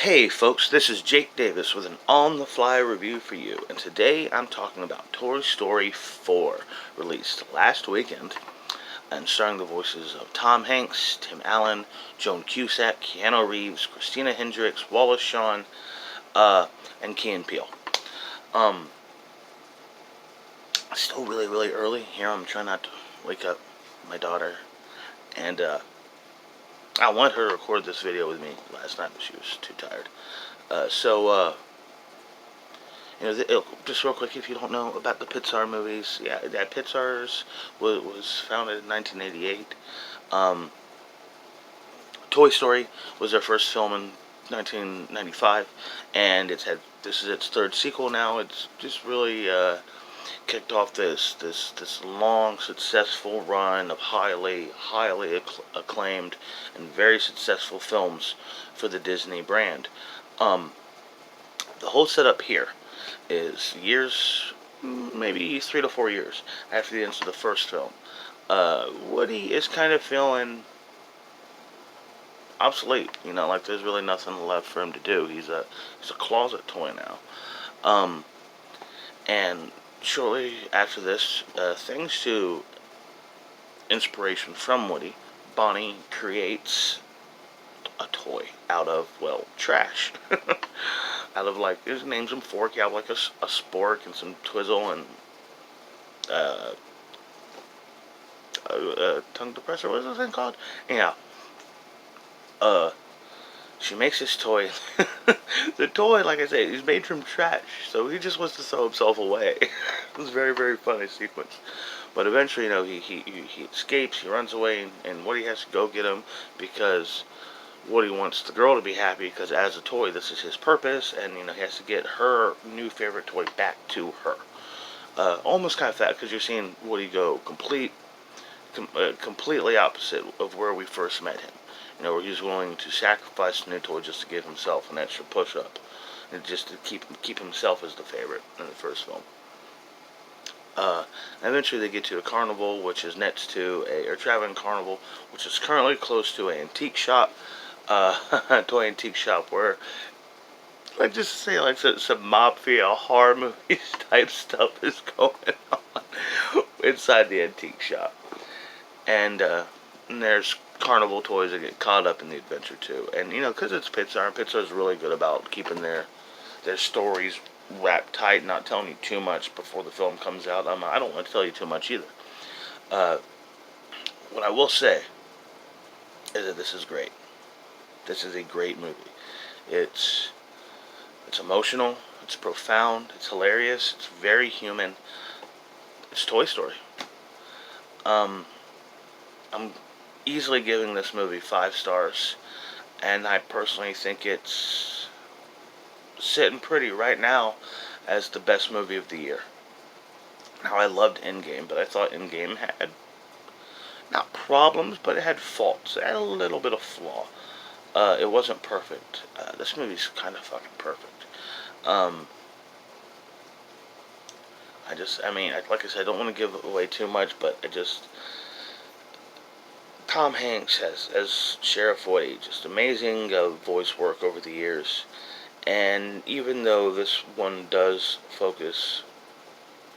Hey folks, this is Jake Davis with an on-the-fly review for you, and today I'm talking about Toy Story 4, released last weekend, and starring the voices of Tom Hanks, Tim Allen, Joan Cusack, Keanu Reeves, Christina Hendricks, Wallace Shawn, and Key and Peele. Um, it's still really early here. I'm trying not to wake up my daughter, and I wanted her to record this video with me last night, but she was too tired. Just real quick, if you don't know about the Pixar movies, Pixar's was founded in 1988. Um, Toy Story was their first film in 1995, and this is its third sequel now. It's just really kicked off this long, successful run of highly acclaimed and very successful films for the Disney brand. Um, the whole setup here is years, maybe 3 to 4 years after the end of the first film. Woody is kind of feeling obsolete. Like there's really nothing left for him to do. He's a closet toy now. Um, and shortly after this, thanks to inspiration from Woody, Bonnie creates a toy out of, well, trash. Out of, like, there's names some fork, you have like a spork and some twizzle and uh, a tongue depressor. What is this thing called? Yeah. Uh, she makes this toy. The toy, like I said, is made from trash, so he just wants to throw himself away. It was a very funny sequence. But eventually, he escapes, he runs away, and Woody has to go get him because Woody wants the girl to be happy because as a toy, this is his purpose, and he has to get her new favorite toy back to her. Almost kind of sad because you're seeing Woody go completely opposite of where we first met him. Where he's willing to sacrifice a new toy just to give himself an extra push-up, and just to keep himself as the favorite in the first film. Eventually they get to a carnival, which is next to a traveling carnival, which is currently close to an antique shop, toy antique shop where, like, just to say, like, some mafia horror movies type stuff is going on inside the antique shop. And there's carnival toys that get caught up in the adventure too. And because it's Pixar, and Pixar's really good about keeping their stories wrapped tight, not telling you too much before the film comes out. I don't want to tell you too much either. Uh, what I will say is that this is great. This is a great movie. It's it's emotional. It's profound. It's hilarious. It's very human. It's Toy Story. Um, I'm easily giving this movie 5 stars, and I personally think it's sitting pretty right now as the best movie of the year. Now, I loved Endgame, but I thought Endgame had not problems, but it had faults. It had a little bit of flaw. It wasn't perfect. This movie's kind of fucking perfect. Um, like I said, I don't want to give away too much, but Tom Hanks has as Sheriff Woody, just amazing voice work over the years. And even though this one does focus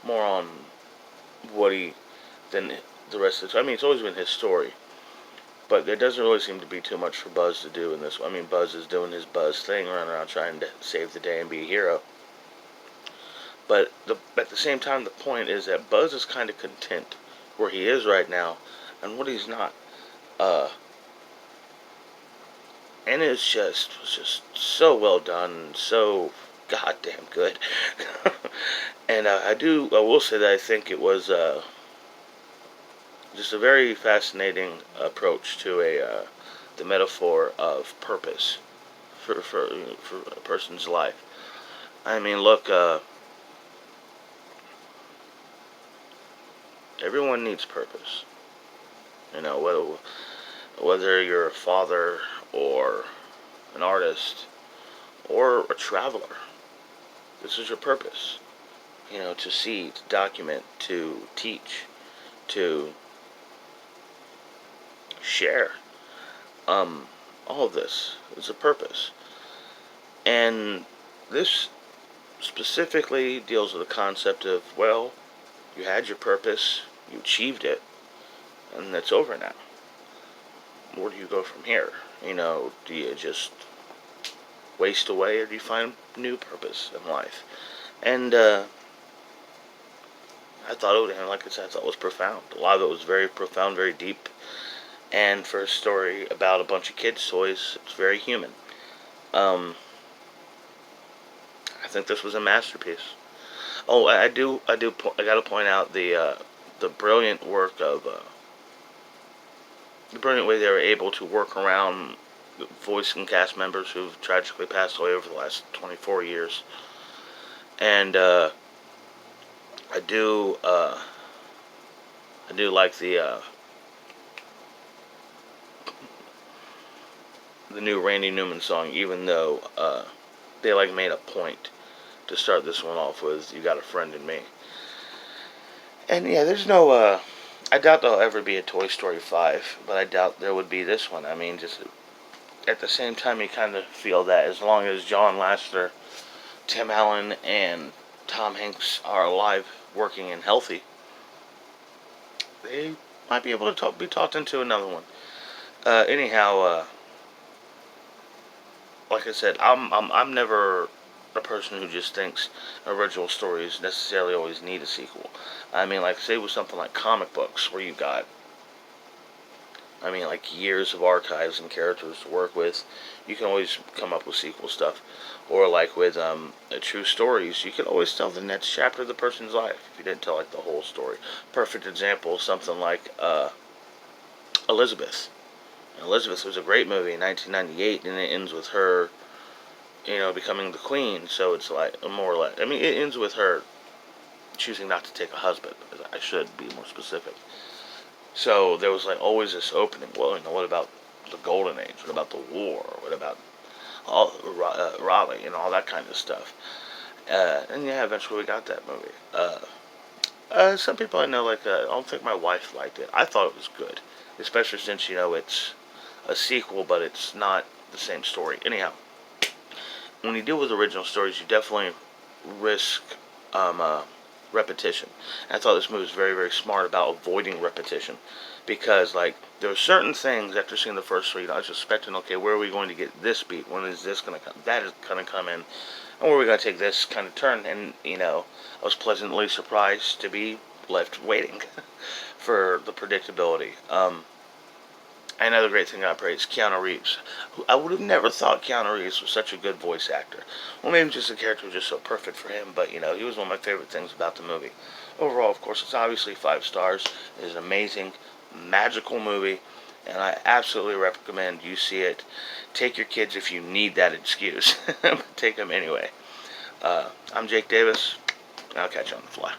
more on Woody than the rest of it's always been his story. But there doesn't really seem to be too much for Buzz to do in this one. Buzz is doing his Buzz thing, running around trying to save the day and be a hero. But at the same time, the point is that Buzz is kind of content where he is right now, and Woody's not. Uh, and it's just so well done, and so goddamn good. And I will say that I think it was just a very fascinating approach to the metaphor of purpose for a person's life. Look, everyone needs purpose. Whether you're a father or an artist or a traveler, this is your purpose. To see, to document, to teach, to share. All of this is a purpose. And this specifically deals with the concept of, well, you had your purpose, you achieved it, and it's over now. Where do you go from here? Do you just waste away, or do you find new purpose in life? And I thought it, and like I said, I thought it was profound. A lot of it was very profound, very deep. And for a story about a bunch of kids' toys, it's very human. Um, I think this was a masterpiece. Oh, I got to point out the brilliant work of the brilliant way they were able to work around voice and cast members who've tragically passed away over the last 24 years. And I do I do like the new Randy Newman song, even though they like made a point to start this one off with "You Got a Friend in Me." And yeah, there's no. I doubt there'll ever be a Toy Story 5, but I doubt there would be this one. I mean, just at the same time, you kind of feel that as long as John Lasseter, Tim Allen, and Tom Hanks are alive, working, and healthy, they might be able to be talked into another one. Anyhow, like I said, I'm never a person who just thinks original stories necessarily always need a sequel. I mean, like, say with something like comic books, where you got, I mean, like, years of archives and characters to work with, you can always come up with sequel stuff. Or like with true stories, you can always tell the next chapter of the person's life if you didn't tell like the whole story. Perfect example, something like Elizabeth. Elizabeth was a great movie in 1998, and it ends with her, becoming the queen. So it's like more or less. I mean, it ends with her choosing not to take a husband. I should be more specific. So there was like always this opening. Well, what about the Golden Age? What about the war? What about all Raleigh and all that kind of stuff? And yeah, eventually we got that movie. Some people I know I don't think my wife liked it. I thought it was good, especially since it's a sequel, but it's not the same story. Anyhow, when you deal with original stories, you definitely risk repetition. And I thought this movie was very, very smart about avoiding repetition, because there are certain things after seeing the first three, I was expecting, okay, where are we going to get this beat? When is this going to come? That is going to come in, and where are we going to take this kind of turn? And I was pleasantly surprised to be left waiting for the predictability. Another great thing I praise, Keanu Reeves. I would have never thought Keanu Reeves was such a good voice actor. Well, maybe just the character was just so perfect for him, but he was one of my favorite things about the movie. Overall, of course, it's obviously 5 stars. It is an amazing, magical movie, and I absolutely recommend you see it. Take your kids if you need that excuse. Take them anyway. I'm Jake Davis, and I'll catch you on the fly.